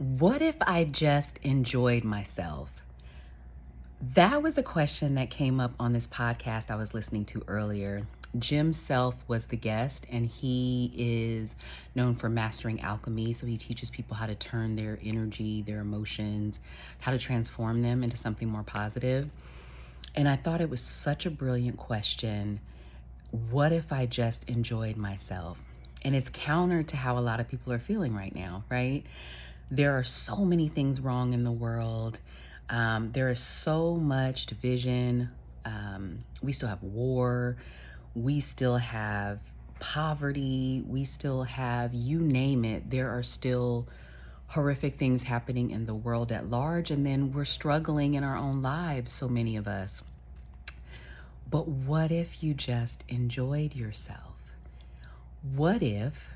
What if I just enjoyed myself? That was a question that came up on this podcast I was listening to earlier. Jim Self was the guest, and he is known for mastering alchemy. So he teaches people how to turn their energy, their emotions, how to transform them into something more positive. And I thought it was such a brilliant question. What if I just enjoyed myself? And it's counter to how a lot of people are feeling right now, right? There are so many things wrong in the world. There is so much division. We still have war. We still have poverty. We still have, you name it, there are still horrific things happening in the world at large. And then we're struggling in our own lives, so many of us. But what if you just enjoyed yourself? What if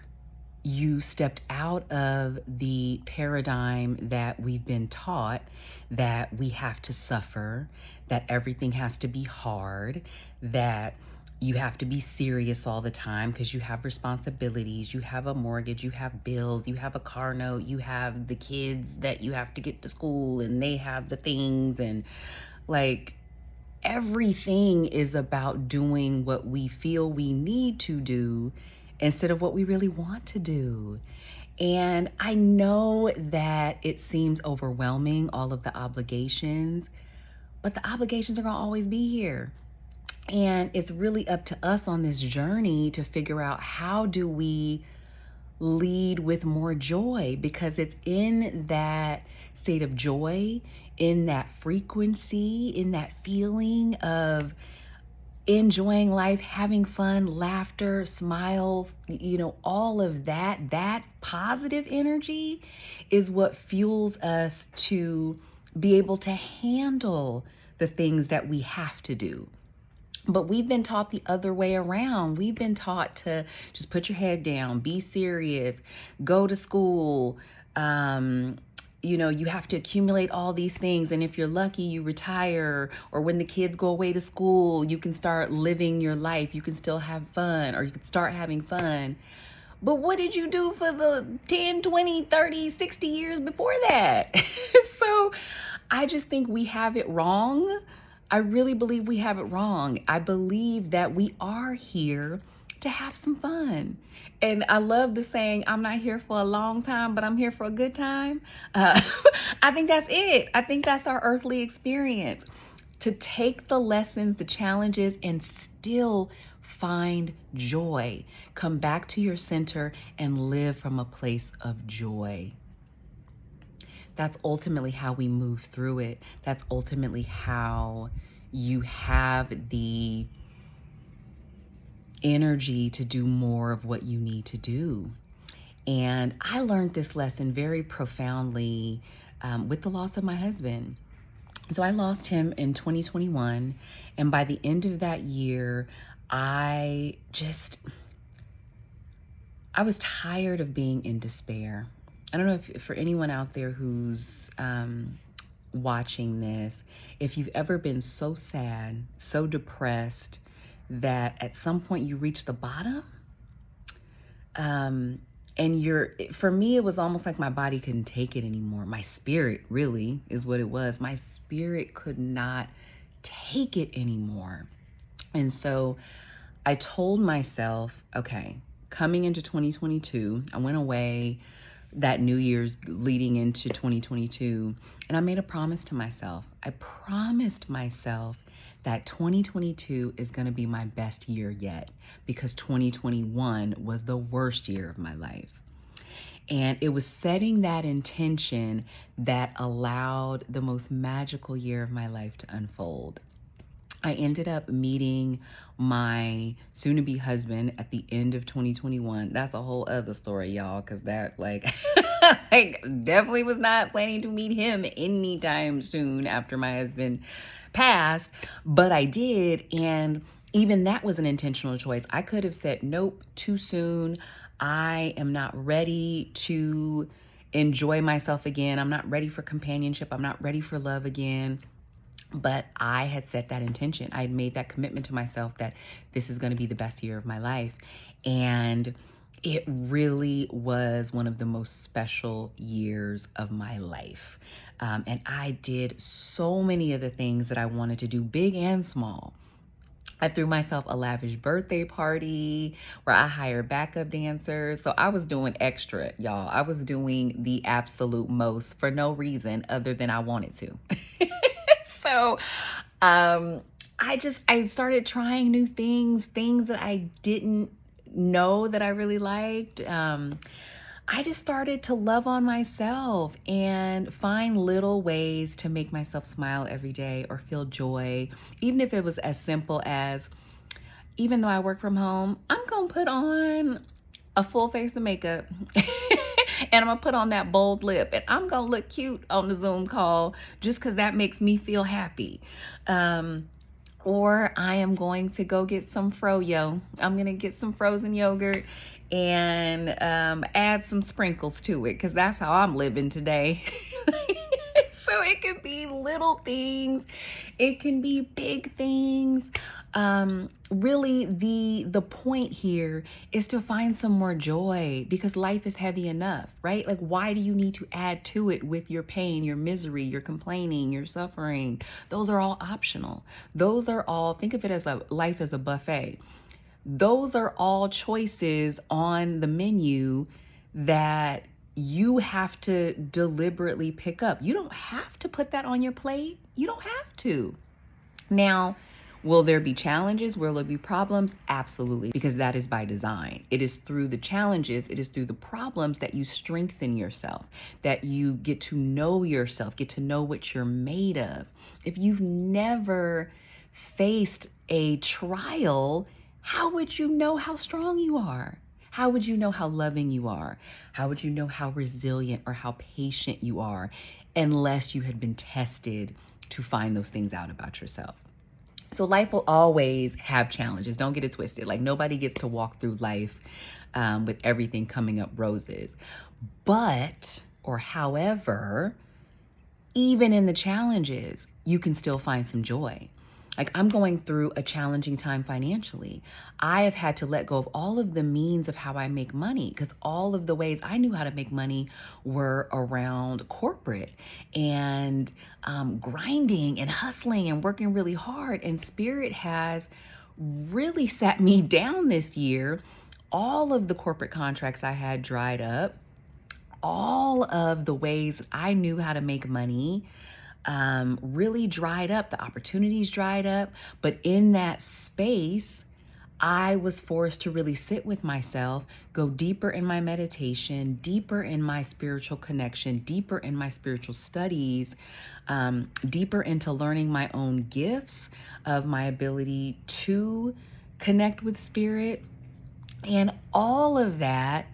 you stepped out of the paradigm that we've been taught, that we have to suffer, that everything has to be hard, that you have to be serious all the time because you have responsibilities, you have a mortgage, you have bills, you have a car note, you have the kids that you have to get to school and they have the things, and like everything is about doing what we feel we need to do instead of what we really want to do. And I know that it seems overwhelming, all of the obligations, but the obligations are going to always be here. And it's really up to us on this journey to figure out, how do we lead with more joy? Because it's in that state of joy, in that frequency, in that feeling of enjoying life, having fun, laughter, smile, all of that positive energy is what fuels us to be able to handle the things that we have to do. But we've been taught the other way around. We've been taught to just put your head down, be serious, go to school. You have to accumulate all these things. And if you're lucky, you retire. Or when the kids go away to school, you can start living your life. You can still have fun, or you can start having fun. But what did you do for the 10, 20, 30, 60 years before that? So I just think we have it wrong. I really believe we have it wrong. I believe that we are here to have some fun. And I love the saying, I'm not here for a long time, but I'm here for a good time. I think that's it. I think that's our earthly experience. To take the lessons, the challenges, and still find joy. Come back to your center and live from a place of joy. That's ultimately how we move through it. That's ultimately how you have the energy to do more of what you need to do. And I learned this lesson very profoundly with the loss of my husband. So I lost him in 2021. And by the end of that year, I was tired of being in despair. I don't know if for anyone out there who's watching this, if you've ever been so sad, so depressed that at some point you reach the bottom, and for me, it was almost like my body couldn't take it anymore. My spirit really is what it was. My spirit could not take it anymore. And so I told myself, okay, coming into 2022, I went away that New Year's leading into 2022, and I made a promise to myself. I promised myself that 2022 is going to be my best year yet, because 2021 was the worst year of my life. And it was setting that intention that allowed the most magical year of my life to unfold. I ended up meeting my soon-to-be husband at the end of 2021. That's a whole other story, y'all, because that definitely was not planning to meet him anytime soon after my husband passed, but I did. And even that was an intentional choice. I could have said, nope, too soon. I am not ready to enjoy myself again. I'm not ready for companionship. I'm not ready for love again. But I had set that intention. I had made that commitment to myself that this is going to be the best year of my life. And It really was one of the most special years of my life. And I did so many of the things that I wanted to do, big and small. I threw myself a lavish birthday party where I hired backup dancers. So I was doing extra, y'all. I was doing the absolute most for no reason other than I wanted to. So um, I started trying new things that I didn't know that I really liked. I just started to love on myself and find little ways to make myself smile every day or feel joy, even if it was as simple as, even though I work from home, I'm going to put on a full face of makeup and I'm going to put on that bold lip and I'm going to look cute on the Zoom call just because that makes me feel happy. Or I am going to go get some froyo. I'm going to get some frozen yogurt and add some sprinkles to it because that's how I'm living today. So it can be little things. It can be big things. Really, the point here is to find some more joy because life is heavy enough, right? Like, why do you need to add to it with your pain, your misery, your complaining, your suffering? Those are all optional. Those are all, think of it as life as a buffet. Those are all choices on the menu that you have to deliberately pick up. You don't have to put that on your plate. You don't have to. Now, will there be challenges? Will there be problems? Absolutely, because that is by design. It is through the challenges, it is through the problems that you strengthen yourself, that you get to know yourself, get to know what you're made of. If you've never faced a trial, how would you know how strong you are? How would you know how loving you are? How would you know how resilient or how patient you are unless you had been tested to find those things out about yourself? So life will always have challenges. Don't get it twisted. Like, nobody gets to walk through life with everything coming up roses. But, or however, even in the challenges, you can still find some joy. Like, I'm going through a challenging time financially. I have had to let go of all of the means of how I make money because all of the ways I knew how to make money were around corporate and grinding and hustling and working really hard. And Spirit has really sat me down this year. All of the corporate contracts I had dried up. All of the ways I knew how to make money really dried up. The opportunities dried up. But in that space, I was forced to really sit with myself, go deeper in my meditation, deeper in my spiritual connection, deeper in my spiritual studies, deeper into learning my own gifts of my ability to connect with spirit. And all of that,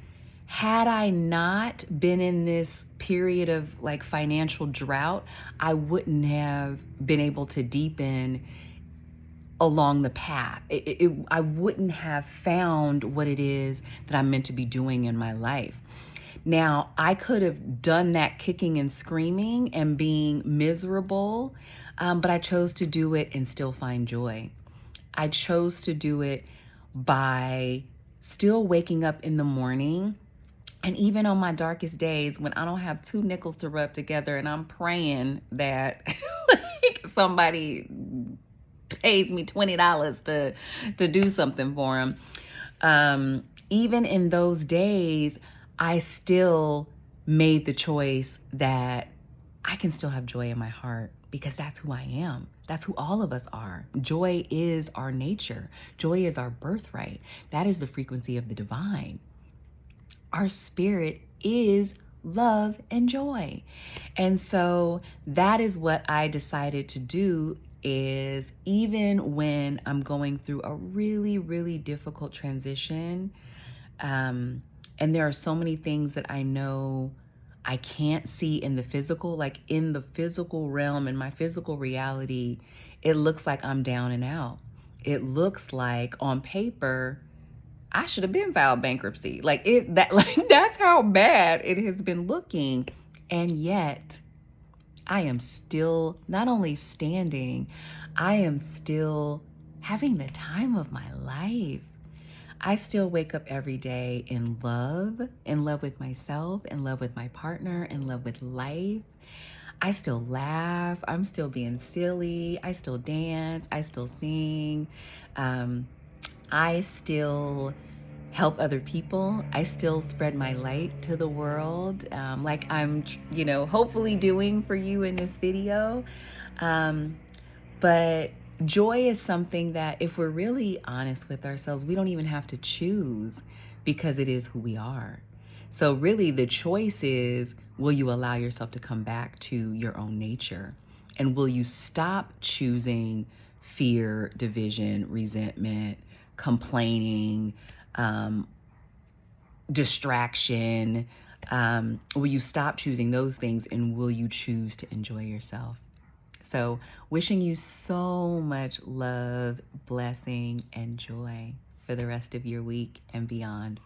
had I not been in this period of like financial drought, I wouldn't have been able to deepen along the path. I wouldn't have found what it is that I'm meant to be doing in my life. Now, I could have done that kicking and screaming and being miserable, but I chose to do it and still find joy. I chose to do it by still waking up in the morning. And even on my darkest days when I don't have two nickels to rub together and I'm praying that like somebody pays me $20 to do something for them. Even in those days, I still made the choice that I can still have joy in my heart because that's who I am. That's who all of us are. Joy is our nature. Joy is our birthright. That is the frequency of the divine. Our spirit is love and joy. And so that is what I decided to do, is even when I'm going through a really, really difficult transition, and there are so many things that I know I can't see in the physical, like in the physical realm, in my physical reality, it looks like I'm down and out. It looks like on paper, I should have been filed bankruptcy. Like that's how bad it has been looking. And yet I am still not only standing, I am still having the time of my life. I still wake up every day in love with myself, in love with my partner, in love with life. I still laugh. I'm still being silly. I still dance. I still sing. Um, I still help other people. I still spread my light to the world, like I'm, hopefully doing for you in this video. Um, but joy is something that, if we're really honest with ourselves, we don't even have to choose because it is who we are. So, really, the choice is, will you allow yourself to come back to your own nature? And will you stop choosing fear, division, resentment, complaining, um, distraction? Will you stop choosing those things, and will you choose to enjoy yourself? So, wishing you so much love, blessing, and joy for the rest of your week and beyond.